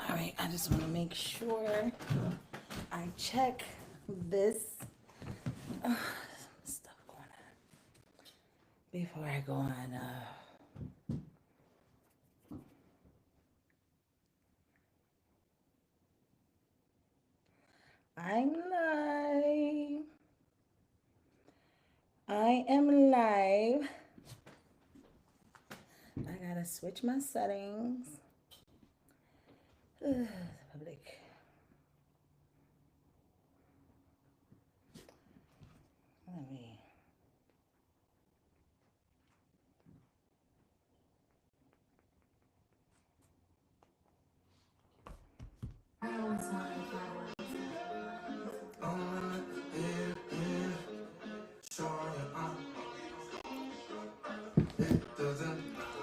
All right, I just want to make sure I check this stuff going on before I go on. I'm live. I am live. I gotta switch my settings. Public. Let me.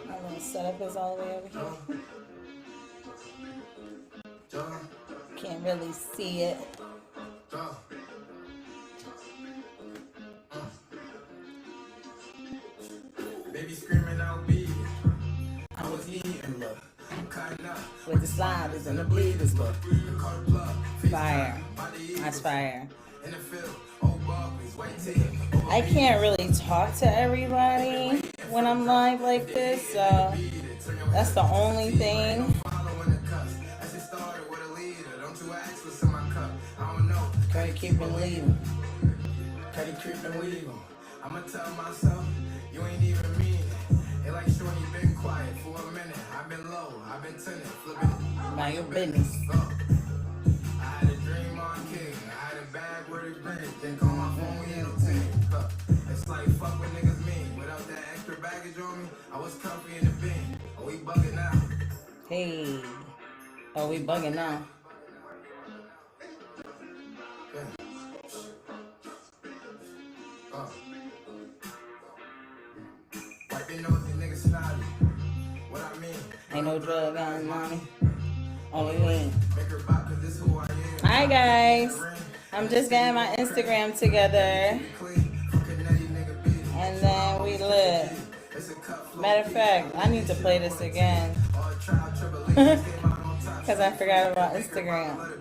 My little setup is all the way over here. Can't really see it. Baby screaming out beat. I was eating love. Cutting up With the sliders and the bleeders, look. Fire. That's fire. In the field, old Barclays, white tee. I can't really talk to everybody when I'm live like this, so that's the only thing. Following the cuss. As it started with a leader. Don't you ask what's in my cup. I don't know. Gotta keep it leaving. Cuddy creeping legal. I'ma tell myself, you ain't even mean it. It like sure you been quiet for a minute. I've been low, I've been tinted, flipping. Mind your business. I had a dream on king. I had a bag where it been. Think on my phone, we entertained. It's like fuck what niggas mean. Without that extra baggage on me, I was comfy in the bin. Oh, we bugging now. Hey. Oh, we bugging now. Wipe your nose, these niggas snotty. What I mean? Ain't no drug on mommy. Only win. Make her bop, cause this who I am. Hi guys. I'm just getting my Instagram together. And then we live. Matter of fact, I need to play this again. Because I forgot about Instagram.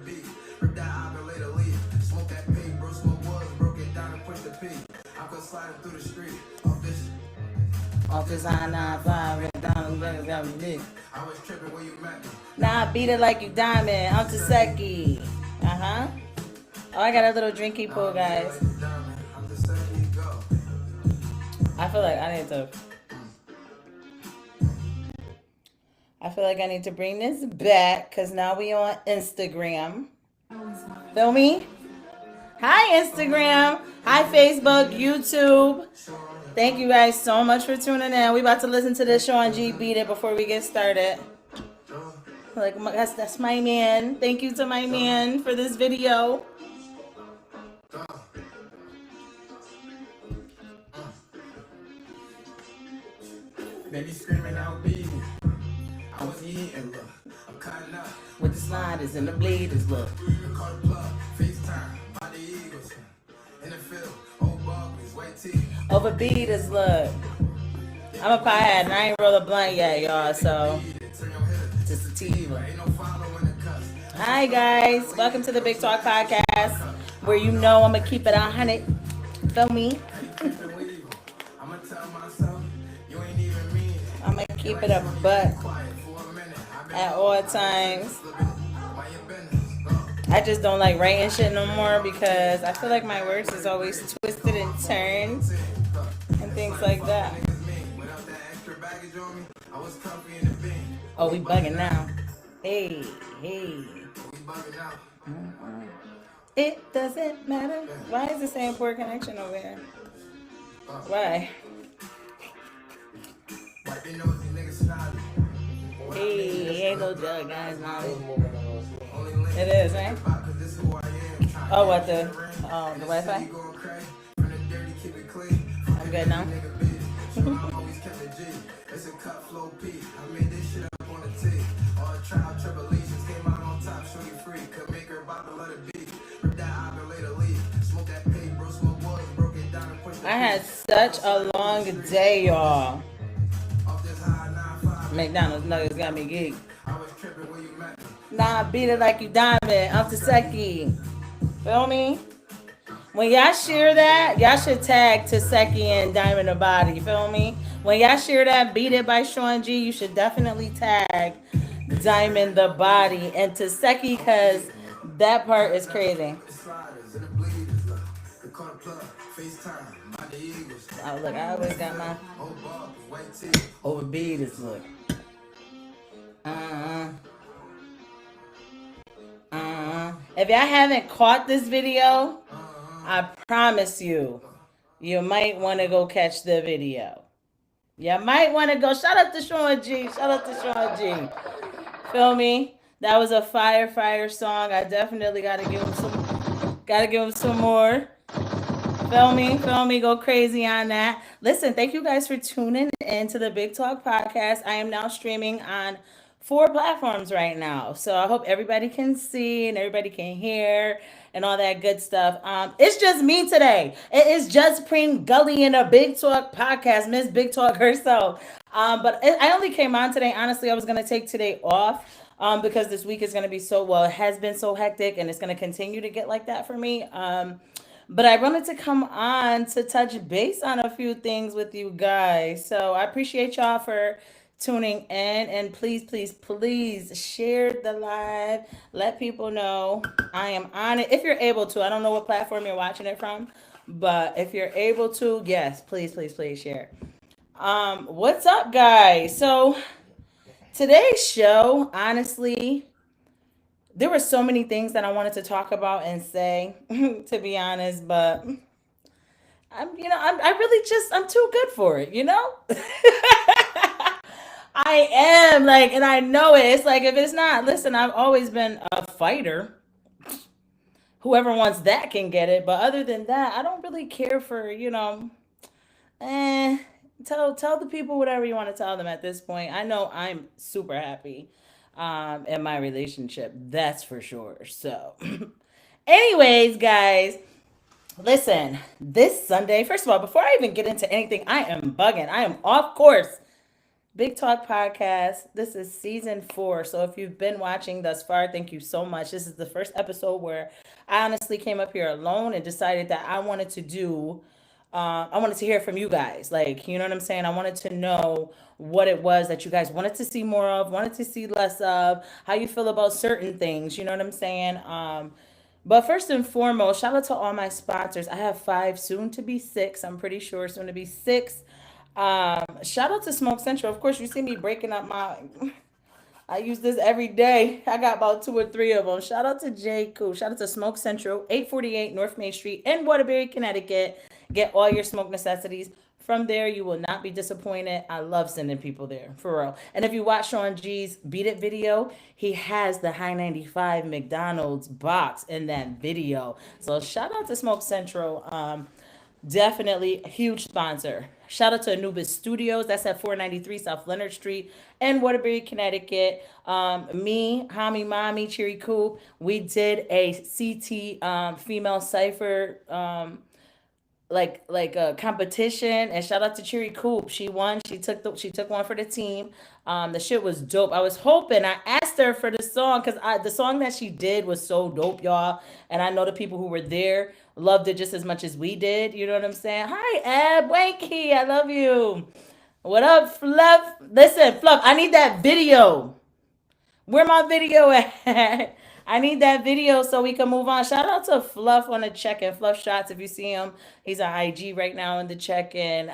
Off this I-95, down the big. Nah, I beat it like you diamond. I'm Taseki. Uh-huh. Oh, I got a little drinky pool, guys. I feel like I need to bring this back because now we on Instagram. Feel me? Hi, Instagram. Hi, Facebook, YouTube. Thank you guys so much for tuning in. We about to listen to this Sean G Beat It before we get started. Like, that's my man. Thank you to my man for this video. Baby screaming out beating. I was eating, look. I'm cutting up. With the sliders and the bleeders, look. Card plug, FaceTime, by the Eagles. In the field, old Barclays, white tee. Over beaters, look. I'm a piehead and I ain't roll a blunt yet, y'all, so it's a sativa. Ain't no following the cuss. Hi guys, welcome to the Big Talk Podcast, where you know I'm gonna keep it 100. Feel me? I'ma tell myself, you ain't even mean it. I'm gonna keep it a butt Quiet for a minute. I've been at all times. why your business. I just don't like writing shit no more because I feel like my words is always twisted and turned and things like that. Without that extra baggage on me, I was comfy in the bin. Oh, we bugging now. Hey. We bugging out. It doesn't matter. Why is it saying poor connection over here? Why? Wipe your nose, these niggas snotty. Hey, ain't no drug, guys, mommy. Only link It is, right? cause this who I am. Oh, what the Wi-Fi? Going crazy. From the dirty, keep it clean. I'm good now. Nigga beat it. So I always kept it G. It's a cut flow P. I made this shit up on the T. All trial tribulations came out on top. Show you free. Could make her bop and let it beat. Rip that eye and later leave. Smoke that pig, bro. Smoke wood. Broke it down and pushed the I had such a long day, y'all. off this high 9-5. McDonald's nuggets got me geeked. I was tripping when you met me. Nah, beat it like you diamond. I'm Taseki. Feel me? When y'all share that, y'all should tag Taseki and Diamond the Body. Feel me? When y'all share that, Beat It by Sean G, you should definitely tag Diamond the Body and Taseki because that part is crazy. Oh, look, I always got my overbeat is look. Uh-uh. If y'all haven't caught this video, I promise you, you might want to go catch the video. You might want to go. Shout out to Sean G. Shout out to Sean G. Feel me? That was a fire song. I definitely gotta give him some more. Feel me? Feel me? Go crazy on that. Listen, thank you guys for tuning in to the Big Talk podcast. I am now streaming on 4 platforms right now. So I hope everybody can see and everybody can hear and all that good stuff. It's just me today. It is just Preem Gully in a Big Talk podcast, Miss Big Talk herself. I only came on today. Honestly, I was going to take today off because this week is going to be it has been so hectic and it's going to continue to get like that for me. But I wanted to come on to touch base on a few things with you guys. So I appreciate y'all for tuning in, and please share the live. Let people know I am on it if you're able to. I don't know what platform you're watching it from, but if you're able to, yes, please share. What's up, guys? So today's show, honestly, there were so many things that I wanted to talk about and say, to be honest, but I'm too good for it, I am and I know it. It's like, if it's not, listen, I've always been a fighter. Whoever wants that can get it. But other than that, I don't really care for, tell the people whatever you want to tell them at this point. I know I'm super happy in my relationship. That's for sure. So anyways, guys, listen, this Sunday, first of all, before I even get into anything, I am bugging. I am off course. Big Talk Podcast. This is season 4. So if you've been watching thus far, thank you so much. This is the first episode where I honestly came up here alone and decided that I wanted to hear from you guys. You know what I'm saying? I wanted to know what it was that you guys wanted to see more of, wanted to see less of, how you feel about certain things. You know what I'm saying? But first and foremost, shout out to all my sponsors. I have 5, soon to be 6. I'm pretty sure soon to be 6. Shout out to Smoke Central. Of course, you see me breaking up I use this every day. I got about 2 or 3 of them. Shout out to J. Cool. Shout out to Smoke Central, 848 North Main Street in Waterbury, Connecticut. Get all your smoke necessities from there. You will not be disappointed. I love sending people there, for real. And if you watch Sean G's Beat It video, he has the High 95 McDonald's box in that video. So shout out to Smoke Central. Definitely a huge sponsor. Shout out to Anubis Studios. That's at 493 South Leonard Street in Waterbury, Connecticut. Me, Hami Mommy, Cherry Coop, we did a CT female cipher a competition, and shout out to Cherry Coop. She won. She took one for the team. The shit was dope. I was hoping, I asked her for the song because the song that she did was so dope, y'all. And I know the people who were there loved it just as much as we did. You know what I'm saying? Hi, Ab Wanky. I love you. What up, Fluff? Listen, Fluff, I need that video. Where my video at? I need that video so we can move on. Shout out to Fluff on the check-in. Fluff Shots, if you see him. He's on IG right now in the check-in.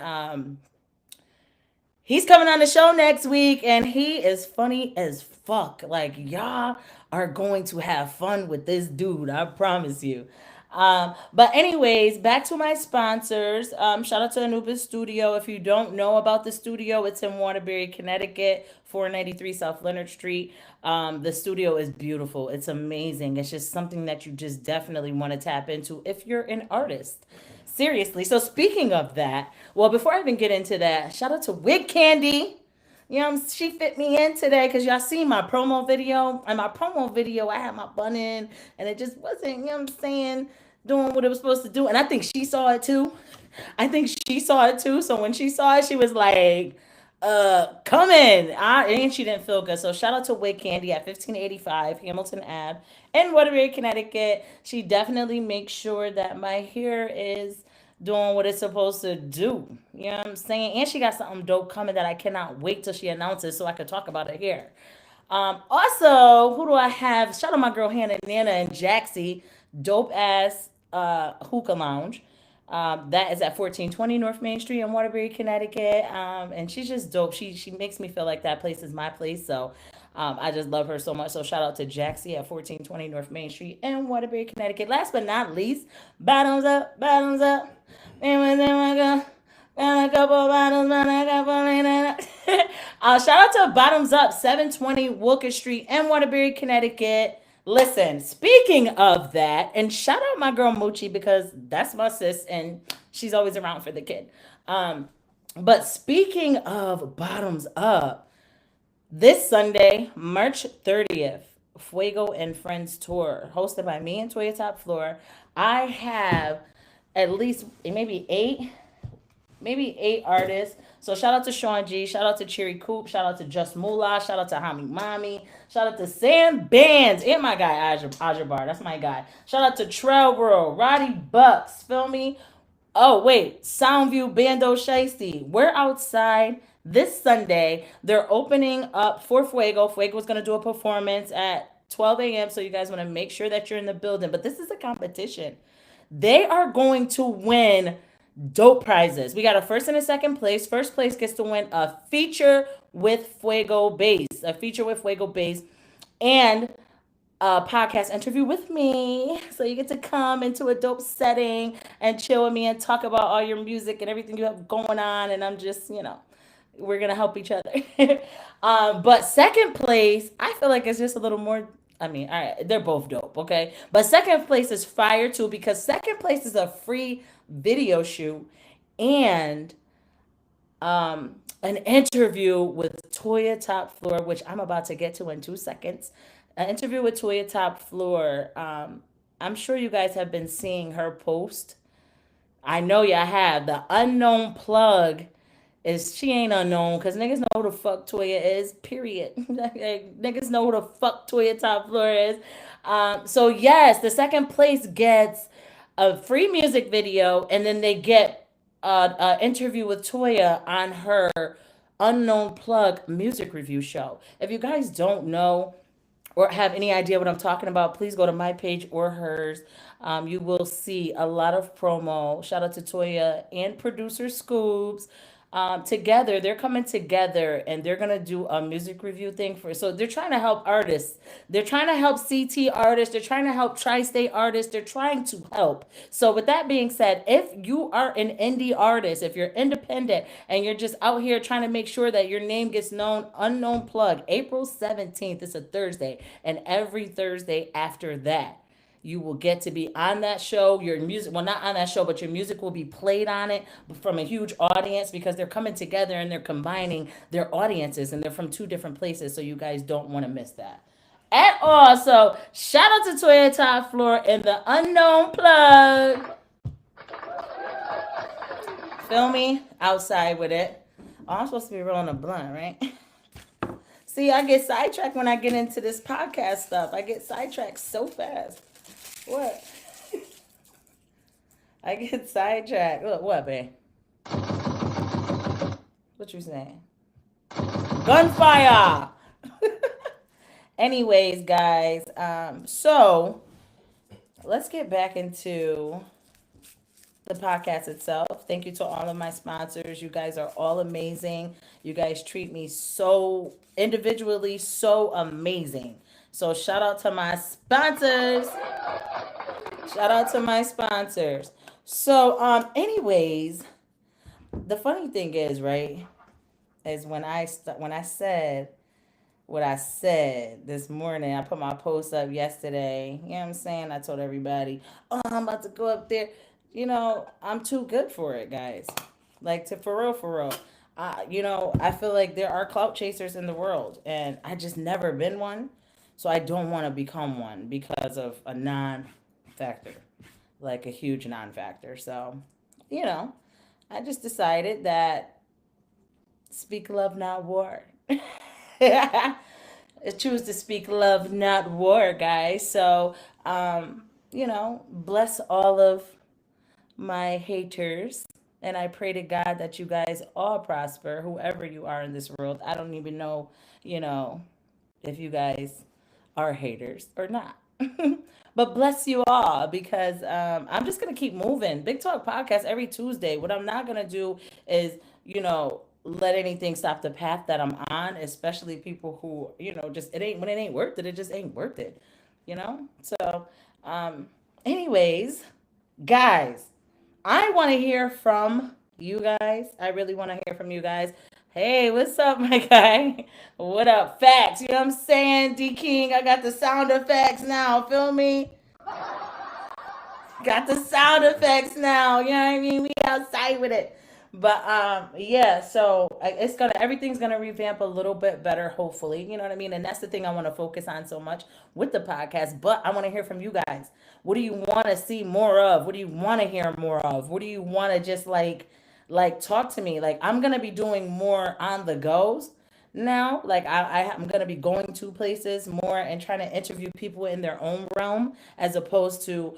He's coming on the show next week, and he is funny as fuck. Y'all are going to have fun with this dude. I promise you. But anyways, back to my sponsors. Shout out to Anubis Studio. If you don't know about the studio, it's in Waterbury, Connecticut, 493 South Leonard Street. The studio is beautiful. It's amazing. It's just something that you just definitely want to tap into if you're an artist. Seriously. So speaking of that, well, before I even get into that, shout out to Wig Candy. She fit me in today because y'all see my promo video. In my promo video, I had my bun in, and it just wasn't, doing what it was supposed to do. And I think she saw it too. So when she saw it, she was like, coming. And she didn't feel good. So shout out to Wig Candy at 1585 Hamilton Ave in Waterbury, Connecticut. She definitely makes sure that my hair is doing what it's supposed to do. You know what I'm saying? And she got something dope coming that I cannot wait till she announces so I can talk about it here. Also, who do I have? Shout out my girl Hannah Nana and Jaxie, dope ass hookah lounge. That is at 1420 North Main Street in Waterbury, Connecticut. And she's just dope. She makes me feel like that place is my place. So I just love her so much. So shout out to Jaxie at 1420 North Main Street in Waterbury, Connecticut. Last but not least, bottoms up, bottoms up. And when I go. And a couple bottles, and a couple. Shout out to Bottoms Up, 720 Wilker Street in Waterbury, Connecticut. Listen, speaking of that, and shout out my girl Mochi because that's my sis and she's always around for the kid. But speaking of Bottoms Up, this Sunday, March 30th, Fuego and Friends Tour, hosted by me and Toya Top Floor. I have at least maybe eight artists. So shout out to Sean G, shout out to Cherry Coop, shout out to Just Moolah, shout out to Hami Mommy, shout out to Sam Bands, and my guy Ajabar, that's my guy. Shout out to Trellbro, Roddy Bucks, feel me? Oh wait, Soundview Bando Shiesty. We're outside this Sunday. They're opening up for Fuego. Fuego's gonna do a performance at 12 a.m. So you guys want to make sure that you're in the building. But this is a competition. They are going to win dope prizes. We got a first and a second place. First place gets to win a feature with Fuego Bass, and a podcast interview with me. So you get to come into a dope setting and chill with me and talk about all your music and everything you have going on. And I'm just, we're gonna help each other. But second place, I feel like it's just a little more. I mean, all right, they're both dope, okay? But second place is fire too because second place is a free video shoot and an interview with Toya Top Floor, which I'm about to get to in 2 seconds. An interview with Toya Top Floor. I'm sure you guys have been seeing her post. I know y'all have. The unknown plug is she ain't unknown because niggas know who the fuck Toya is, period. Niggas know who the fuck Toya Top Floor is. So yes, the second place gets a free music video and then they get an interview with Toya on her Unknown Plug music review show. If you guys don't know or have any idea what I'm talking about, please go to my page or hers. You will see a lot of promo. Shout out to Toya and producer Scoobs. Together, they're coming together and they're gonna do a music review thing so they're trying to help artists. They're trying to help CT artists. They're trying to help tri-state artists. They're trying to help. So with that being said, if you are an indie artist, if you're independent and you're just out here trying to make sure that your name gets known, Unknown Plug, April 17th, it's a Thursday, and every Thursday after that, you will get to be on that show. Your music, well, not on that show, but your music will be played on it from a huge audience because they're coming together and they're combining their audiences and they're from two different places. So you guys don't want to miss that at all. So shout out to Toya Top Floor and the Unknown Plug. Feel me? Outside with it. Oh, I'm supposed to be rolling a blunt, right? See, I get sidetracked when I get into this podcast stuff. I get sidetracked so fast. What? I get sidetracked. What, babe? What you saying? Gunfire! Anyways, guys, so let's get back into the podcast itself. Thank you to all of my sponsors. You guys are all amazing. You guys treat me so individually, so amazing. So shout out to my sponsors. Shout out to my sponsors. So, anyways, the funny thing is, right, is when I said what I said this morning, I put my post up yesterday. You know what I'm saying? I told everybody, oh, I'm about to go up there. I'm too good for it, guys. Like, for real. I feel like there are clout chasers in the world, and I just never been one. So I don't want to become one because of a non-factor, like a huge non-factor. So, I just decided that Speak love, not war. I choose to speak love, not war, guys. So, bless all of my haters. And I pray to God that you guys all prosper, whoever you are in this world. I don't even know, you know, if you guys are haters or not. But bless you all because I'm just going to keep moving. Big Talk Podcast every Tuesday. What I'm not going to do is, let anything stop the path that I'm on, especially people who, just it ain't when it ain't worth it, it just ain't worth it, you know? So, um, anyways, guys, I want to hear from you guys. I really want to hear from you guys. Hey, what's up, my guy? What up, facts? You know what I'm saying, D King? I got the sound effects now. Feel me? Got the sound effects now. You know what I mean? We outside with it. But yeah, so it's gonna everything's gonna revamp a little bit better, hopefully. You know what I mean? And that's the thing I want to focus on so much with the podcast. But I want to hear from you guys. What do you want to see more of? What do you want to hear more of? What do you want to just like talk to me? Like I'm gonna be doing more on the goes now. Like I'm gonna be going to places more and trying to interview people in their own realm as opposed to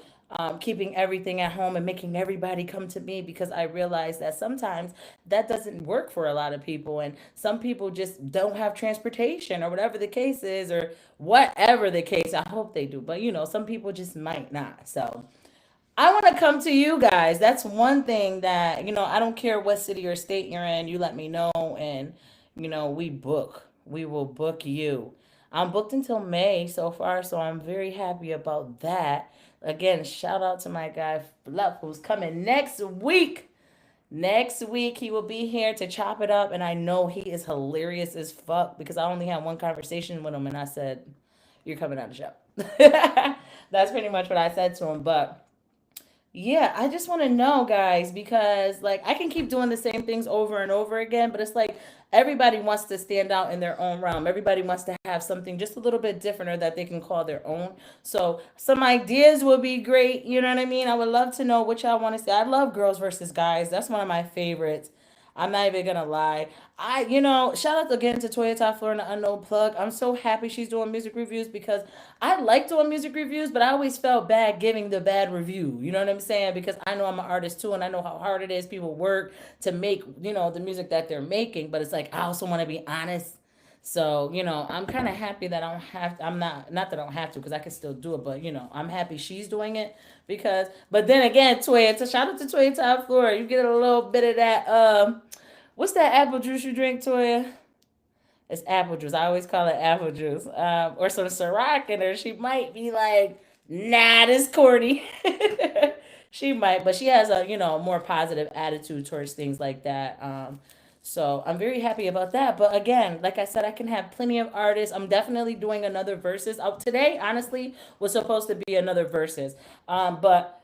keeping everything at home and making everybody come to me because I realize that sometimes that doesn't work for a lot of people and some people just don't have transportation or whatever the case is or whatever the case. I hope they do, but some people just might not. So I want to come to you guys. That's one thing that, I don't care what city or state you're in, you let me know and, we book. We will book you. I'm booked until May so far, so I'm very happy about that. Again, shout out to my guy Fluff who's coming next week. Next week he will be here to chop it up, and I know he is hilarious as fuck because I only had one conversation with him, and I said, "You're coming on the show." That's pretty much what I said to him, but yeah, I just want to know, guys, because like I can keep doing the same things over and over again, but it's like everybody wants to stand out in their own realm. Everybody wants to have something just a little bit different or that they can call their own. So some ideas would be great. You know what I mean? I would love to know what y'all want to see. I love Girls versus Guys. That's one of my favorites. I'm not even gonna lie. Shout out again to Toyota Florida Unknown Plug. I'm so happy she's doing music reviews because I like doing music reviews, but I always felt bad giving the bad review. You know what I'm saying? Because I know I'm an artist too, and I know how hard it is. People work to make, the music that they're making, but it's like I also want to be honest. So, I'm kind of happy that I don't have I'm not that I don't have to because I can still do it, but I'm happy she's doing it because but then again, Toyota, shout out to Toyota Florida. You get a little bit of that what's that apple juice you drink, Toya? It's apple juice. I always call it apple juice. Or some Ciroc in her. She might be like, nah, this corny. She might, but she has a, more positive attitude towards things like that. So I'm very happy about that. But again, like I said, I can have plenty of artists. I'm definitely doing another verses. Today, honestly, was supposed to be another verses. But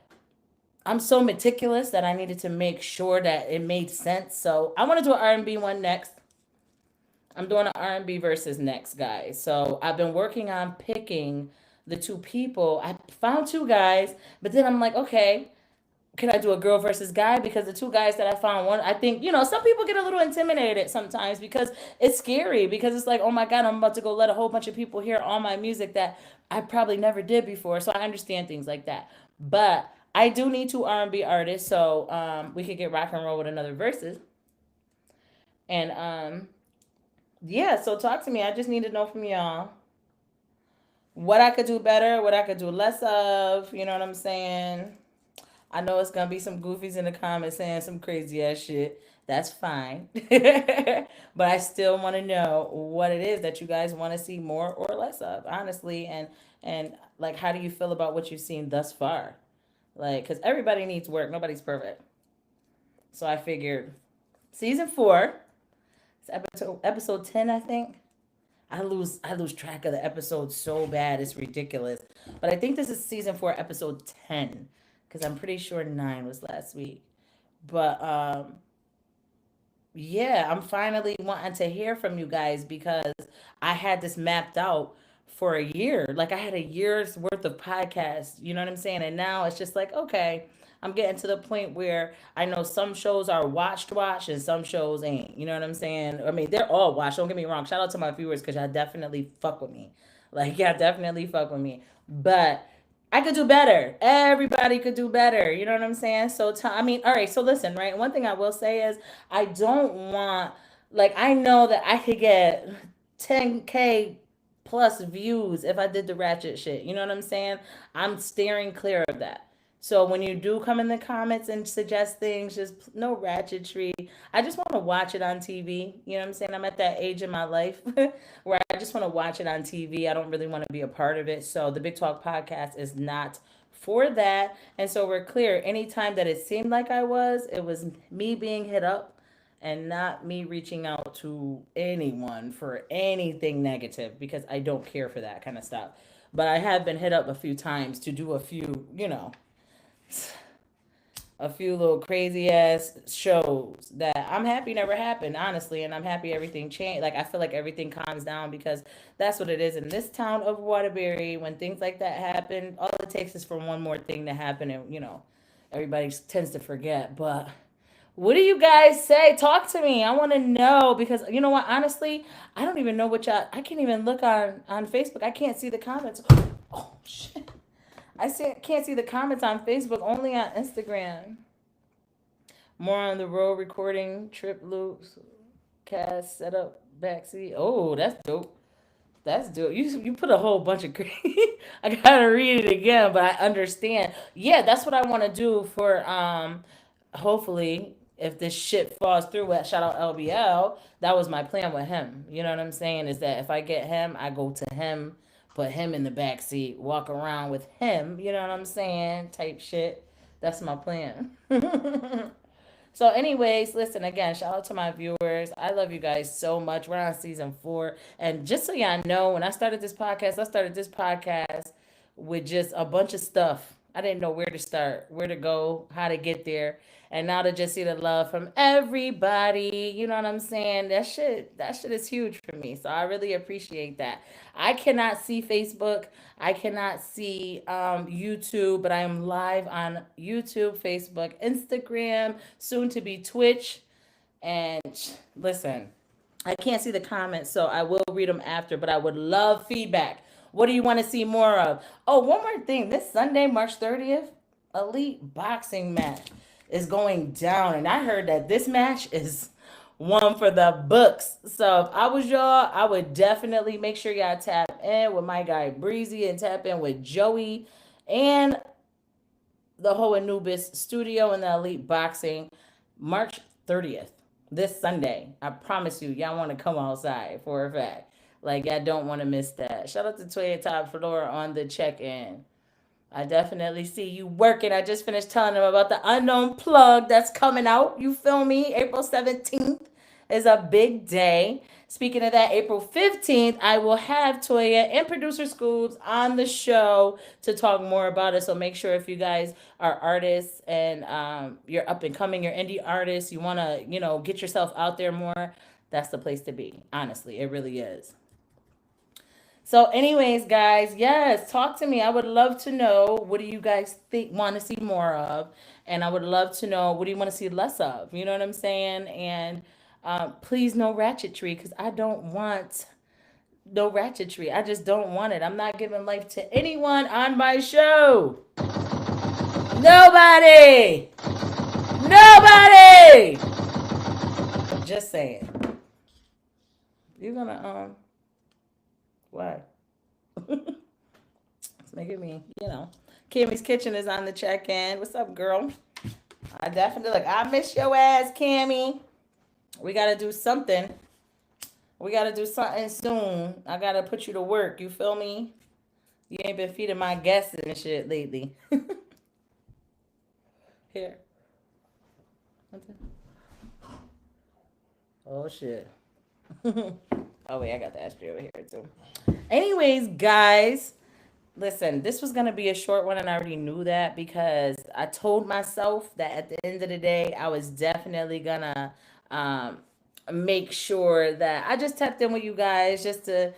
I'm so meticulous that I needed to make sure that it made sense. So I want to do an R&B one next. I'm doing an R&B versus next, guys. So I've been working on picking the two people. I found two guys, but then I'm like, okay, can I do a girl versus guy? Because the two guys that I found, one, I think, some people get a little intimidated sometimes because it's scary because it's like, oh my God, I'm about to go let a whole bunch of people hear all my music that I probably never did before. So I understand things like that. But I do need two R&B artists, so we could get rock and roll with another verses. And yeah, so talk to me. I just need to know from y'all what I could do better, what I could do less of. You know what I'm saying? I know it's gonna be some goofies in the comments saying some crazy ass shit. That's fine. But I still want to know what it is that you guys want to see more or less of, honestly, and like how do you feel about what you've seen thus far? Like, because everybody needs work. Nobody's perfect. So I figured season 4, it's episode 10, I think. I lose track of the episodes so bad. It's ridiculous. But I think this is season 4, episode 10. Because I'm pretty sure 9 was last week. But yeah, I'm finally wanting to hear from you guys because I had this mapped out for a year. Like I had a year's worth of podcasts, you know what I'm saying? And now it's just like, okay, I'm getting to the point where I know some shows are watched and some shows ain't. You know what I'm saying? I mean, they're all watched. Don't get me wrong. Shout out to my viewers because y'all definitely fuck with me. Like, y'all definitely fuck with me. But I could do better. Everybody could do better. You know what I'm saying? So, I mean, all right. So, listen, right? One thing I will say is I don't want, like, I know that I could get 10K plus views if I did the ratchet shit. You know what I'm saying? I'm steering clear of that. So when you do come in the comments and suggest things, just no ratchetry. I just want to watch it on TV. You know what I'm saying? I'm at that age in my life where I just want to watch it on TV. I don't really want to be a part of it. So the Big Talk podcast is not for that. And so we're clear. Anytime that it seemed like it was me being hit up and not me reaching out to anyone for anything negative because I don't care for that kind of stuff. But I have been hit up a few times to do a few, a few little crazy ass shows that I'm happy never happened, honestly, and I'm happy everything changed. Like I feel like everything calms down because that's what it is in this town of Waterbury. When things like that happen, all it takes is for one more thing to happen, and everybody tends to forget. But what do you guys say? Talk to me. I want to know because you know what? Honestly, I don't even know what y'all. I can't even look on Facebook. I can't see the comments. Oh shit! Can't see the comments on Facebook. Only on Instagram. More on the road recording trip loops, cast setup backseat. Oh, that's dope. That's dope. You put a whole bunch of. I gotta read it again, but I understand. Yeah, that's what I want to do for hopefully if this shit falls through with shout out LBL, that was my plan with him. You know what I'm saying? Is that if I get him, I go to him, put him in the back seat, walk around with him, you know what I'm saying? Type shit. That's my plan. So, anyways, listen again. Shout out to my viewers. I love you guys so much. We're on season 4, and just so y'all know, when I started this podcast, with just a bunch of stuff. I didn't know where to start, where to go, how to get there, and now to just see the love from everybody. You know what I'm saying? That shit is huge for me. So I really appreciate that. I cannot see Facebook. I cannot see YouTube, but I am live on YouTube, Facebook, Instagram, soon to be Twitch. And listen, I can't see the comments, so I will read them after, but I would love feedback. What do you want to see more of? Oh, one more thing. This Sunday, March 30th, Elite Boxing match is going down. And I heard that this match is one for the books. So if I was y'all, I would definitely make sure y'all tap in with my guy Breezy and tap in with Joey and the whole Anubis studio and the Elite Boxing March 30th, this Sunday. I promise you, y'all want to come outside for a fact. Like, I don't want to miss that. Shout out to Toya Top Floor on the check-in. I definitely see you working. I just finished telling them about the Unknown Plug that's coming out. You feel me? April 17th is a big day. Speaking of that, April 15th, I will have Toya and producer Scoobs on the show to talk more about it. So make sure if you guys are artists and you're up and coming, you're indie artists, you want to, get yourself out there more, that's the place to be. Honestly, it really is. So, anyways, guys, yes, talk to me. I would love to know what do you guys want to see more of, and I would love to know what do you want to see less of. You know what I'm saying? And please, no ratchetry, because I don't want no ratchetry. I just don't want it. I'm not giving life to anyone on my show. Nobody. Nobody. Just saying. You're gonna Why? It's making me, Cammy's Kitchen is on the check-in. What's up, girl? I definitely I miss your ass, Cammy. We gotta do something. We gotta do something soon. I gotta put you to work. You feel me? You ain't been feeding my guests and shit lately. Here. Oh shit. Oh wait, I got the ashtray over here too. Anyways, guys, listen, this was gonna be a short one, and I already knew that because I told myself that at the end of the day, I was definitely gonna make sure that I just tapped in with you guys just to,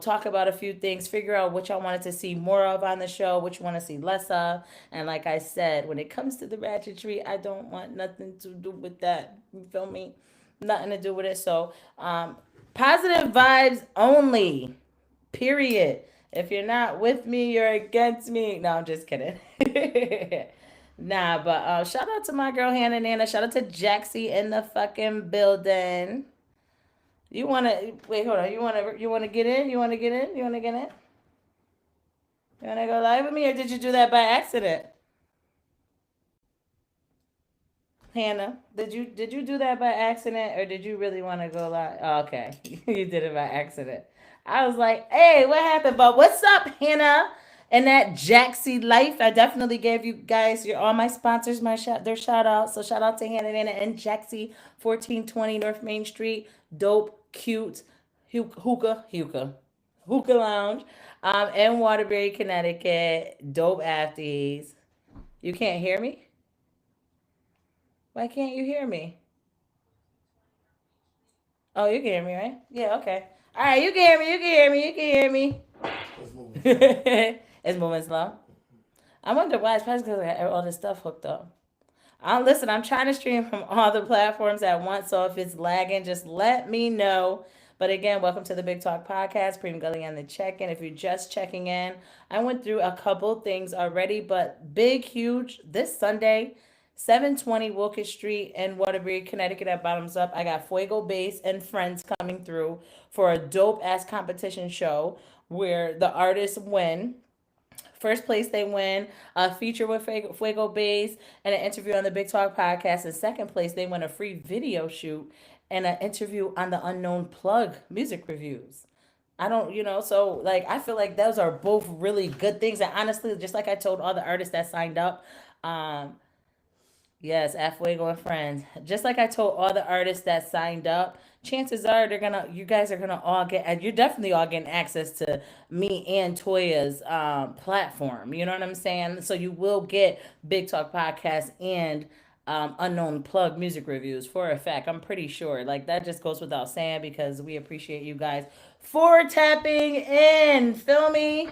talk about a few things, figure out what y'all wanted to see more of on the show, what you want to see less of. And like I said, when it comes to the ratchetry, I don't want nothing to do with that. You feel me? Nothing to do with it. So, positive vibes only. Period. If you're not with me, you're against me. No, I'm just kidding. Nah, but shout out to my girl Hannah Nana. Shout out to Jaxie in the fucking building. You wanna wait? Hold on. You wanna get in? You wanna get in? You wanna get in? You wanna go live with me, or did you do that by accident, Hannah? Did you do that by accident, or did you really want to go live? Oh, okay, you did it by accident. I was like, hey, what happened? But what's up, Hannah? And that Jaxie Life, I definitely gave you guys all my sponsors their shout out. So shout out to Hannah Nana and Jaxie, 1420 North Main Street, dope, cute, hookah lounge, in Waterbury, Connecticut, dope afties. You can't hear me? Why can't you hear me? Oh, you can hear me, right? Yeah, okay. All right, you can hear me. You can hear me. You can hear me. It's moving slow. It's moving slow. I wonder why. It's probably because I got all this stuff hooked up. Listen, I'm trying to stream from all the platforms at once, so if it's lagging, just let me know. But again, welcome to the Big Talk Podcast, Premium Gully on the check-in. If you're just checking in, I went through a couple things already, but big, huge, this Sunday, 720 Wilkes Street in Waterbury, Connecticut at Bottoms Up. I got Fuego Bass and friends coming through for a dope-ass competition show where the artists win. First place, they win a feature with Fuego Bass and an interview on the Big Talk podcast. And second place, they win a free video shoot and an interview on the Unknown Plug music reviews. I don't, so like I feel like those are both really good things. And honestly, just like I told all the artists that signed up, um, yes, at Fuego and Friends. Just like I told all the artists that signed up, chances are you guys are gonna all you're definitely all getting access to me and Toya's platform. You know what I'm saying? So you will get Big Talk Podcast and Unknown Plug music reviews for a fact. I'm pretty sure. Like that just goes without saying because we appreciate you guys for tapping in. Feel me?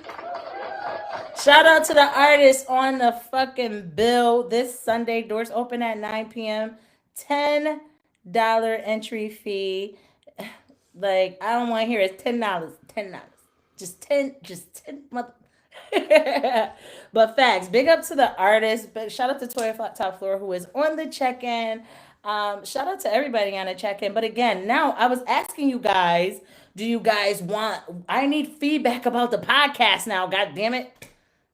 Shout out to the artists on the fucking bill this Sunday. Doors open at 9 p.m. $10 entry fee. Like, I don't want to hear it. It's $10. $10. Just 10 mother. But facts. Big up to the artists. But shout out to Toya Flat Top Floor who is on the check-in. Shout out to everybody on the check-in. But again, now I was asking you guys, do you guys want I need feedback about the podcast now, god damn it.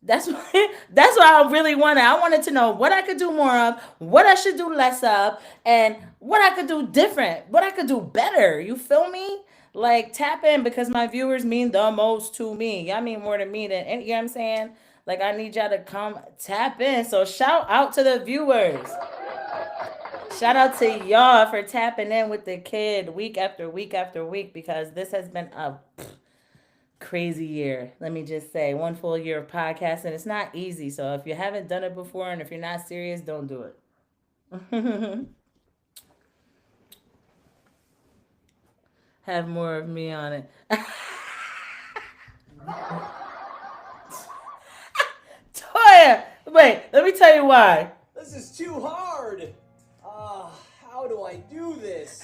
That's what that's what I really wanted. I wanted to know what I could do more of, what I should do less of, and what I could do different, what I could do better. You feel me? Like tap in because my viewers mean the most to me. Y'all mean more to me than any, you know what I'm saying? Like I need y'all to come tap in. So shout out to the viewers. Shout out to y'all for tapping in with the kid week after week after week because this has been a crazy year. Let me just say, one full year of podcasting. It's not easy. So if you haven't done it before and if you're not serious, don't do it. Have more of me on it. Toya, wait, let me tell you why. This is too hard. How do I do this?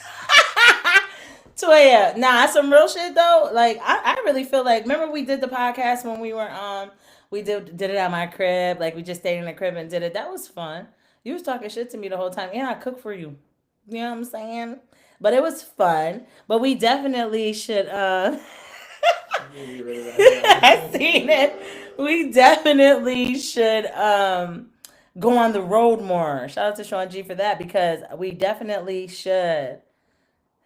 Toya, nah, some real shit though. Like I really feel like remember we did the podcast when we did it at my crib. Like we just stayed in the crib and did it. That was fun. You was talking shit to me the whole time, and I cooked for you. You know what I'm saying? But it was fun. But we definitely should. I seen it. We definitely should go on the road more. Shout out to Sean G for that because we definitely should.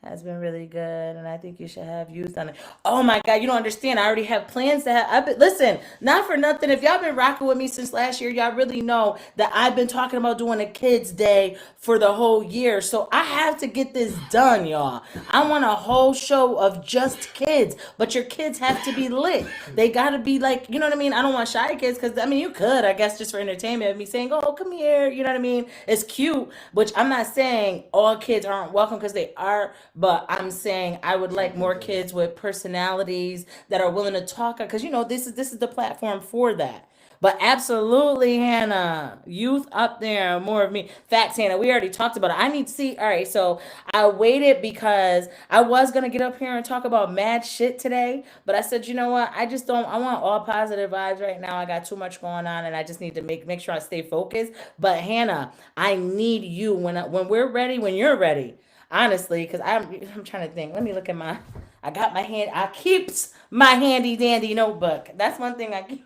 has been really good, and I think you should have youth on it. Oh my God, you don't understand. I already have plans to have. Listen, not for nothing. If y'all been rocking with me since last year, y'all really know that I've been talking about doing a kids' day for the whole year. So I have to get this done, y'all. I want a whole show of just kids, but your kids have to be lit. They gotta be like, you know what I mean? I don't want shy kids because I mean you could, I guess, just for entertainment, me saying, "Oh, come here," you know what I mean? It's cute, which I'm not saying all kids aren't welcome because they are, but I'm saying I would like more kids with personalities that are willing to talk because you know this is the platform for that. But absolutely, Hannah, youth up there, more of me. Facts, Hannah. We already talked about it. I need to see. All right, so I waited because I was gonna get up here and talk about mad shit today, but I said, you know what? I just don't. I want all positive vibes right now. I got too much going on, and I just need to make sure I stay focused. But Hannah, I need you when we're ready. When you're ready, honestly, because I'm trying to think. Let me look at my. I got my hand. I keeps my handy dandy notebook. That's one thing I keep.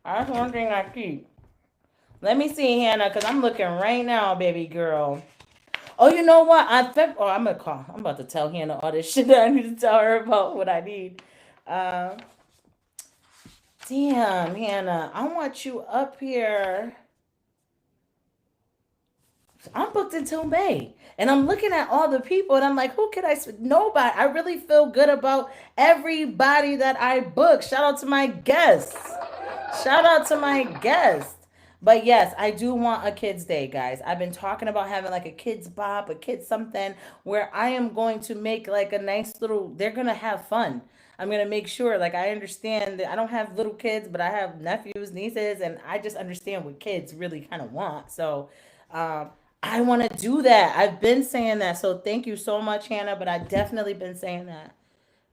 That's one thing I keep. Let me see, Hannah, because I'm looking right now, baby girl. Oh, you know what? I'm gonna call. I'm about to tell Hannah all this shit that I need to tell her about what I need. Uh, Damn, Hannah, I want you up here. I'm booked until May. And I'm looking at all the people and I'm like, who can I? Nobody. I really feel good about everybody that I book. Shout out to my guests. Shout out to my guests. But yes, I do want a kids' day, guys. I've been talking about having like a kids' bop, a kids' something where I am going to make like a nice little, they're going to have fun. I'm going to make sure, like, I understand that I don't have little kids, but I have nephews, nieces, and I just understand what kids really kind of want. So, I want to do that. I've been saying that. So thank you so much, Hannah. But I definitely been saying that.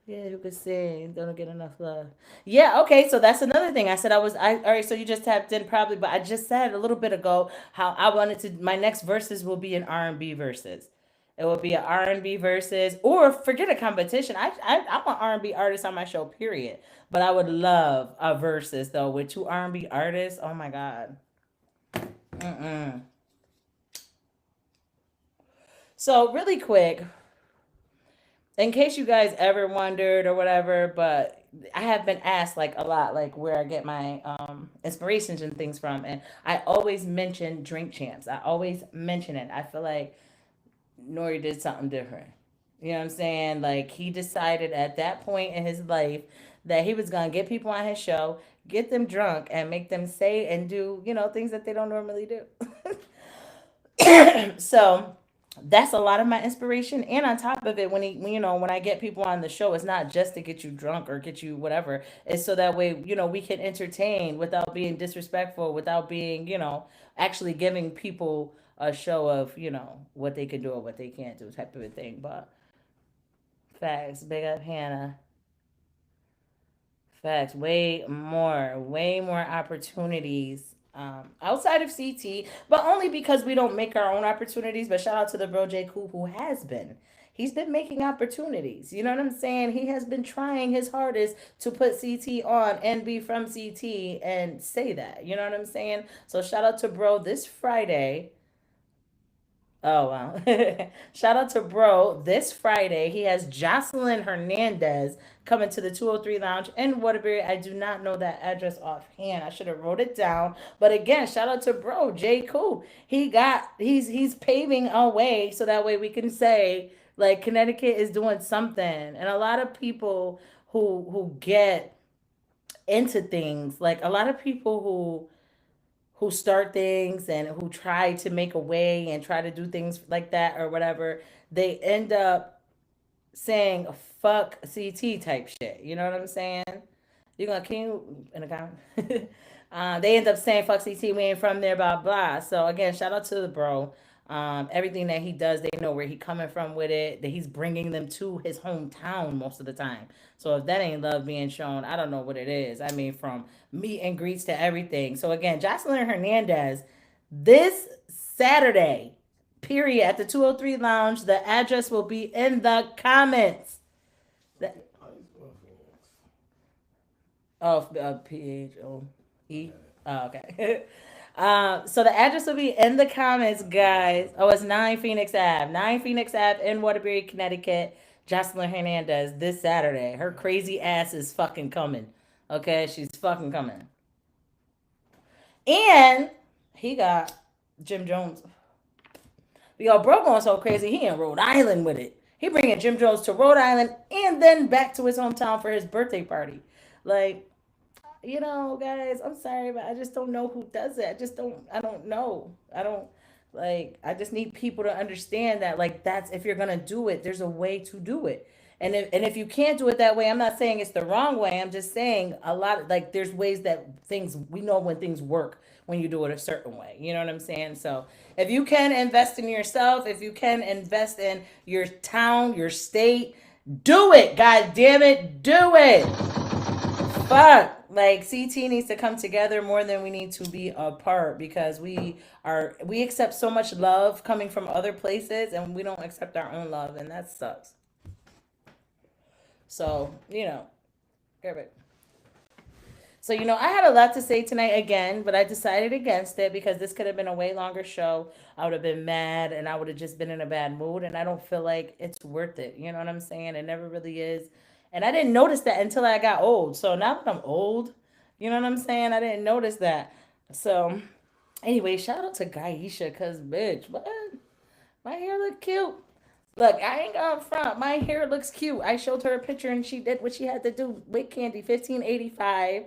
Yeah, you could say don't get enough love. Yeah, okay. So that's another thing. I said all right, so you just tapped in probably, but I just said a little bit ago how I wanted to my next verses will be an R&B verses. It will be an R&B verses or forget a competition. I want R&B artists on my show, period. But I would love a verses though with two R&B artists. Oh my God. Mm-mm. So really quick, in case you guys ever wondered or whatever, but I have been asked like a lot, like where I get my inspirations and things from, and I always mention Drink Champs. I always mention it. I feel like Nori did something different. You know what I'm saying? Like he decided at that point in his life that he was gonna get people on his show, get them drunk, and make them say and do things that they don't normally do. So that's a lot of my inspiration. And on top of it, when I get people on the show, it's not just to get you drunk or get you whatever. It's so that way we can entertain without being disrespectful, without being actually giving people a show of what they can do or what they can't do type of a thing. But facts, big up Hannah. Facts, way more opportunities outside of CT, but only because we don't make our own opportunities. But shout out to the bro J. Cool who has been. He's been making opportunities. You know what I'm saying? He has been trying his hardest to put CT on and be from CT and say that. You know what I'm saying? So shout out to bro this Friday. Oh wow. Shout out to bro. This Friday, he has Jocelyn Hernandez coming to the 203 Lounge in Waterbury. I do not know that address offhand. I should have wrote it down. But again, shout out to bro, J. Cool. He's paving a way so that way we can say like Connecticut is doing something. And a lot of people who get into things, like a lot of people who start things and who try to make a way and try to do things like that or whatever, they end up saying fuck CT type shit. You know what I'm saying? You're gonna can you in the comment? They end up saying fuck CT, we ain't from there, blah blah. So again, shout out to the bro. Everything that he does, they know where he coming from with it. That he's bringing them to his hometown most of the time. So if that ain't love being shown, I don't know what it is. I mean, from meet and greets to everything. So again, Jocelyn Hernandez, this Saturday, period, at the 203 Lounge. The address will be in the comments. The, oh, Phoe. Oh, okay. So the address will be in the comments, guys. Oh, it's 9 Phoenix Ave. 9 Phoenix Ave in Waterbury, Connecticut. Jocelyn Hernandez this Saturday. Her crazy ass is fucking coming. Okay, she's fucking coming. And he got Jim Jones. Yo, bro going so crazy, he in Rhode Island with it. He bringing Jim Jones to Rhode Island and then back to his hometown for his birthday party. Like, guys, I'm sorry, but I just don't know who does it. I don't know. I just need people to understand that, like, that's, if you're going to do it, there's a way to do it. And if you can't do it that way, I'm not saying it's the wrong way. I'm just saying a lot of, like, there's ways that we know when things work when you do it a certain way. You know what I'm saying? So if you can invest in yourself, if you can invest in your town, your state, do it. God damn it. Do it. Fuck. Like, CT needs to come together more than we need to be apart, because we accept so much love coming from other places and we don't accept our own love, and that sucks. So, grab it. So, I had a lot to say tonight again, but I decided against it because this could have been a way longer show. I would have been mad and I would have just been in a bad mood, and I don't feel like it's worth it. You know what I'm saying? It never really is. And I didn't notice that until I got old. So now that I'm old, you know what I'm saying? I didn't notice that. So, anyway, shout out to Gaisha, because, bitch, what? My hair look cute. Look, I ain't gonna front. My hair looks cute. I showed her a picture and she did what she had to do. Wig Candy, 1585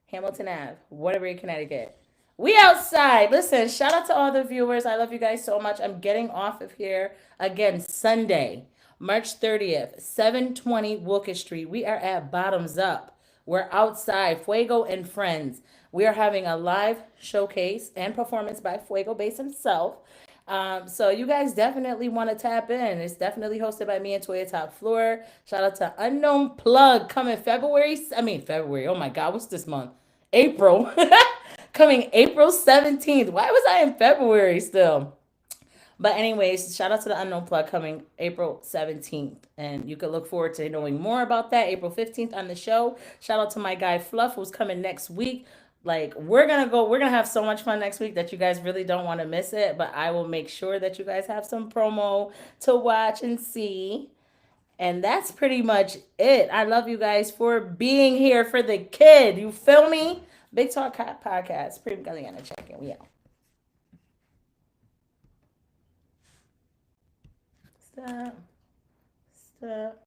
Hamilton Ave, Waterbury, Connecticut. We outside. Listen, shout out to all the viewers. I love you guys so much. I'm getting off of here again Sunday, March 30th, 720 Wilkes Street. We are at Bottoms Up. We're outside. Fuego and friends. We are having a live showcase and performance by Fuego Bass himself. So you guys definitely want to tap in. It's definitely hosted by me and Toya Top Floor. Shout out to Unknown Plug coming February. Oh my God, what's this month? April. Coming April 17th. Why was I in February still? But anyways, shout out to the Unknown Plug coming April 17th. And you can look forward to knowing more about that April 15th on the show. Shout out to my guy Fluff, who's coming next week. Like, we're gonna have so much fun next week that you guys really don't want to miss it. But I will make sure that you guys have some promo to watch and see. And that's pretty much it. I love you guys for being here for the kid. You feel me? Big Talk Podcast. Pretty Galiana check-in. We out. Stop. Stop.